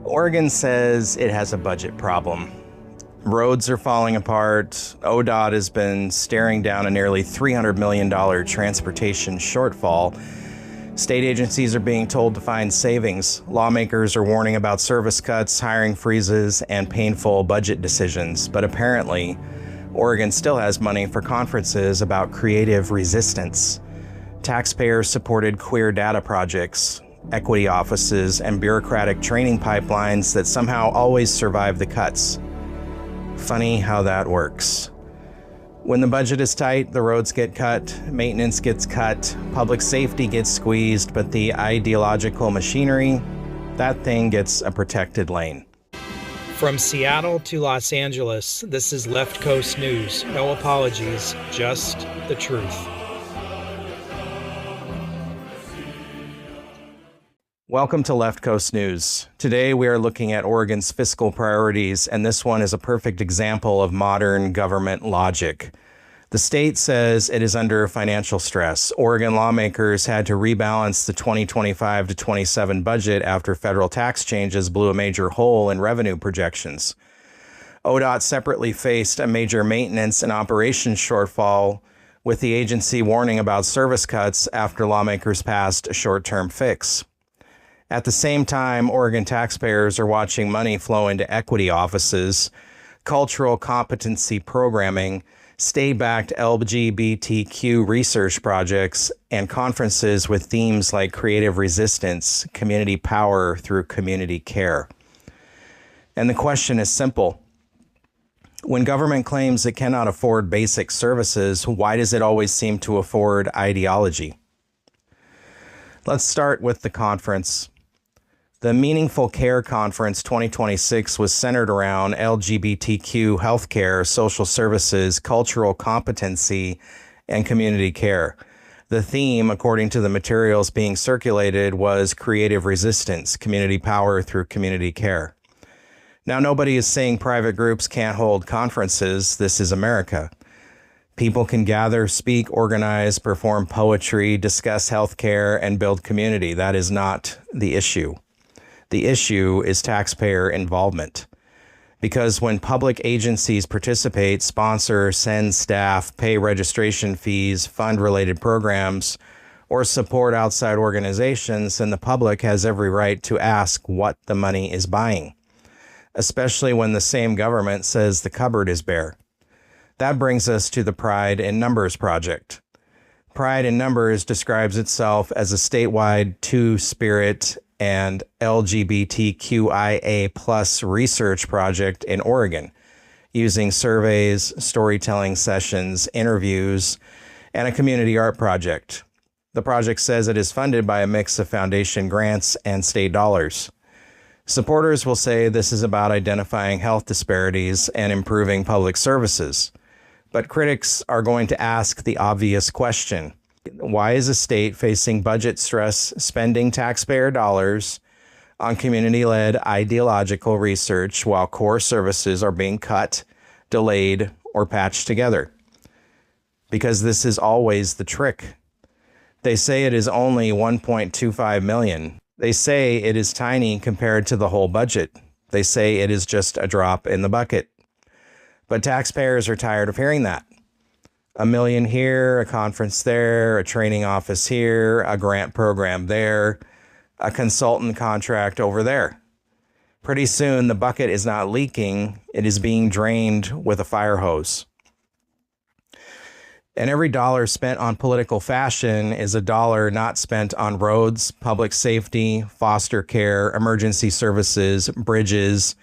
Oregon says it has a budget problem. Roads are falling apart. ODOT has been staring down a nearly $300 million transportation shortfall. State agencies are being told to find savings. Lawmakers are warning about service cuts, hiring freezes, and painful budget decisions. But apparently, Oregon still has money for conferences about creative resistance. Taxpayer-supported queer data projects, equity offices, and bureaucratic training pipelines that somehow always survive the cuts. Funny how that works. When the budget is tight, the roads get cut, maintenance gets cut, public safety gets squeezed, but the ideological machinery, that thing gets a protected lane. From Seattle to Los Angeles, this is Left Coast News. No apologies, just the truth. Welcome to Left Coast News. Today we are looking at Oregon's fiscal priorities, and this one is a perfect example of modern government logic. The state says it is under financial stress. Oregon lawmakers had to rebalance the 2025 to 27 budget after federal tax changes blew a major hole in revenue projections. ODOT separately faced a major maintenance and operations shortfall, with the agency warning about service cuts after lawmakers passed a short-term fix. At the same time, Oregon taxpayers are watching money flow into equity offices, cultural competency programming, state-backed LGBTQ research projects, and conferences with themes like creative resistance, community power through community care. And the question is simple. When government claims it cannot afford basic services, why does it always seem to afford ideology? Let's start with the conference. The Meaningful Care Conference 2026 was centered around LGBTQ healthcare, social services, cultural competency, and community care. The theme, according to the materials being circulated, was creative resistance, community power through community care. Now, nobody is saying private groups can't hold conferences. This is America. People can gather, speak, organize, perform poetry, discuss healthcare, and build community. That is not the issue. The issue is taxpayer involvement. Because when public agencies participate, sponsor, send staff, pay registration fees, fund related programs, or support outside organizations, then the public has every right to ask what the money is buying, especially when the same government says the cupboard is bare. That brings us to the Pride in Numbers project. Pride in Numbers describes itself as a statewide two-spirit and LGBTQIA plus research project in Oregon, using surveys, storytelling sessions, interviews, and a community art project. The project says it is funded by a mix of foundation grants and state dollars. Supporters will say this is about identifying health disparities and improving public services. But critics are going to ask the obvious question. Why is a state facing budget stress spending taxpayer dollars on community-led ideological research while core services are being cut, delayed, or patched together? Because this is always the trick. They say it is only $1.25 million. They say it is tiny compared to the whole budget. They say it is just a drop in the bucket. But taxpayers are tired of hearing that. $1 million here, a conference there, a training office here, a grant program there, a consultant contract over there. Pretty soon, the bucket is not leaking, it is being drained with a fire hose. And every dollar spent on political fashion is a dollar not spent on roads, public safety, foster care, emergency services, bridges,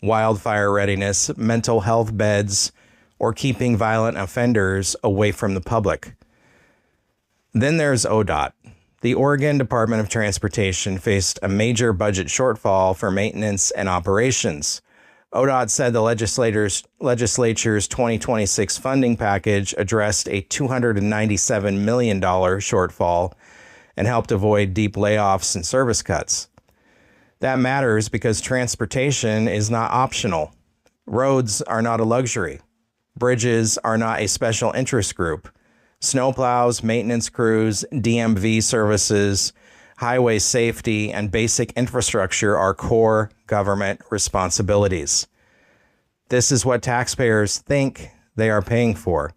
wildfire readiness, mental health beds, or keeping violent offenders away from the public. Then there's ODOT. The Oregon Department of Transportation faced a major budget shortfall for maintenance and operations. ODOT said the legislature's 2026 funding package addressed a $297 million shortfall and helped avoid deep layoffs and service cuts. That matters because transportation is not optional. Roads are not a luxury. Bridges are not a special interest group. Snowplows, maintenance crews, DMV services, highway safety, and basic infrastructure are core government responsibilities. This is what taxpayers think they are paying for.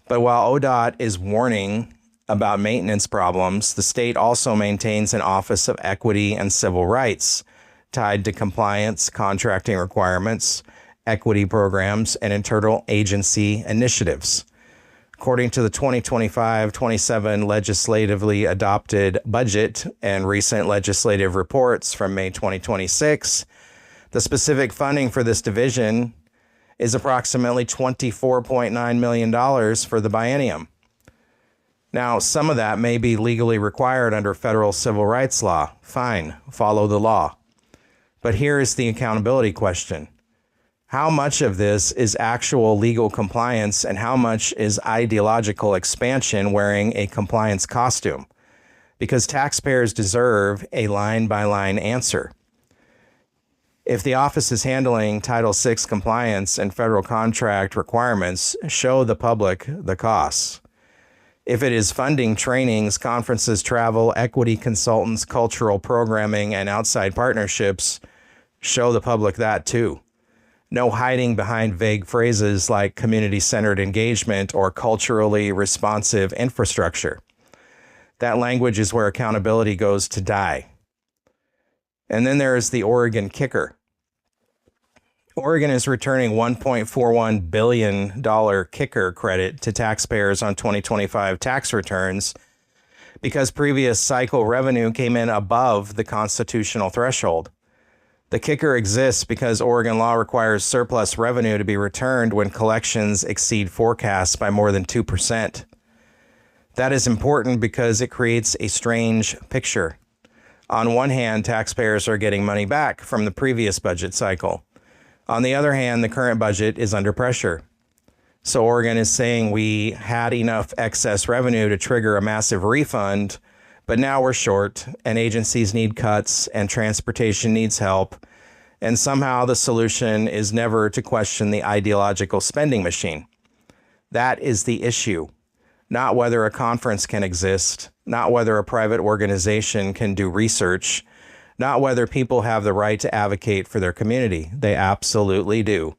But while ODOT is warning about maintenance problems, the state also maintains an Office of Equity and Civil Rights tied to compliance, contracting requirements, equity programs, and internal agency initiatives. According to the 2025-27 legislatively adopted budget and recent legislative reports from May 2026, the specific funding for this division is approximately $24.9 million for the biennium. Now, some of that may be legally required under federal civil rights law. Fine, follow the law. But here is the accountability question. How much of this is actual legal compliance and how much is ideological expansion wearing a compliance costume? Because taxpayers deserve a line-by-line answer. If the office is handling Title VI compliance and federal contract requirements, show the public the costs. If it is funding trainings, conferences, travel, equity consultants, cultural programming, and outside partnerships, show the public that too. No hiding behind vague phrases like community-centered engagement or culturally responsive infrastructure. That language is where accountability goes to die. And then there is the Oregon kicker. Oregon is returning $1.41 billion kicker credit to taxpayers on 2025 tax returns because previous cycle revenue came in above the constitutional threshold. The kicker exists because Oregon law requires surplus revenue to be returned when collections exceed forecasts by more than 2%. That is important because it creates a strange picture. On one hand, taxpayers are getting money back from the previous budget cycle. On the other hand, the current budget is under pressure. So Oregon is saying we had enough excess revenue to trigger a massive refund, but now we're short and agencies need cuts and transportation needs help. And somehow the solution is never to question the ideological spending machine. That is the issue, not whether a conference can exist, not whether a private organization can do research, not whether people have the right to advocate for their community. They absolutely do.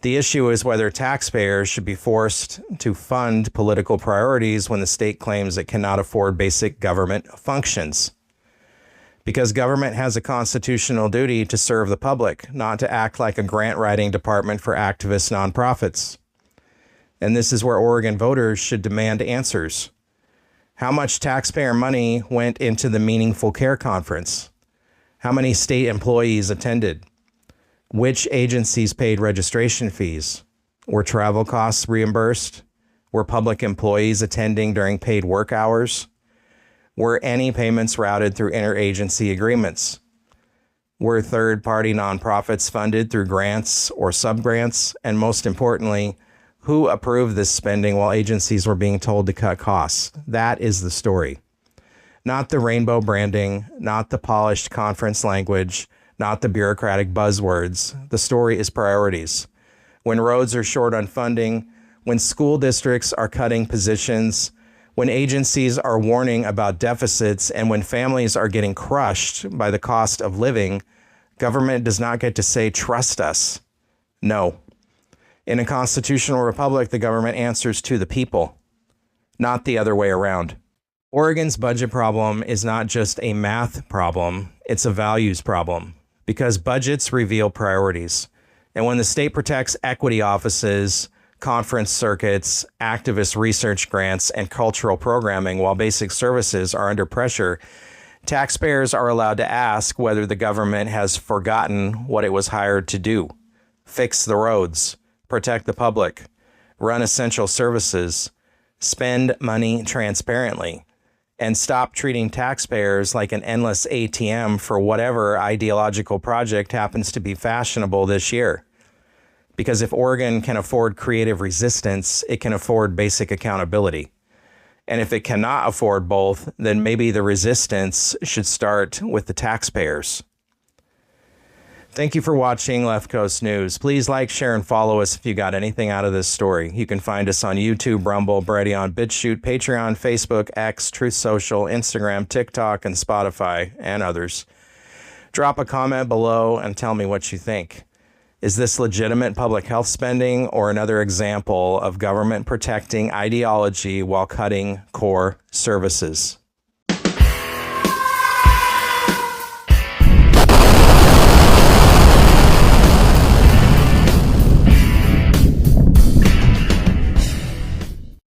The issue is whether taxpayers should be forced to fund political priorities when the state claims it cannot afford basic government functions. Because government has a constitutional duty to serve the public, not to act like a grant-writing department for activist nonprofits. And this is where Oregon voters should demand answers. How much taxpayer money went into the Meaningful Care Conference? How many state employees attended? Which agencies paid registration fees? Were travel costs reimbursed? Were public employees attending during paid work hours? Were any payments routed through interagency agreements? Were third-party nonprofits funded through grants or subgrants? And most importantly, who approved this spending while agencies were being told to cut costs? That is the story. Not the rainbow branding, not the polished conference language, not the bureaucratic buzzwords. The story is priorities. When roads are short on funding, when school districts are cutting positions, when agencies are warning about deficits, and when families are getting crushed by the cost of living, government does not get to say, trust us. No. In a constitutional republic, the government answers to the people, not the other way around. Oregon's budget problem is not just a math problem, it's a values problem, because budgets reveal priorities. And when the state protects equity offices, conference circuits, activist research grants, and cultural programming while basic services are under pressure, taxpayers are allowed to ask whether the government has forgotten what it was hired to do. Fix the roads, protect the public, run essential services, spend money transparently, and stop treating taxpayers like an endless ATM for whatever ideological project happens to be fashionable this year. Because if Oregon can afford creative resistance, it can afford basic accountability. And if it cannot afford both, then maybe the resistance should start with the taxpayers. Thank you for watching Left Coast News. Please like, share, and follow us if you got anything out of this story. You can find us on YouTube, Rumble, Brady-on, BitChute, Patreon, Facebook, X, Truth Social, Instagram, TikTok, and Spotify, and others. Drop a comment below and tell me what you think. Is this legitimate public health spending or another example of government protecting ideology while cutting core services?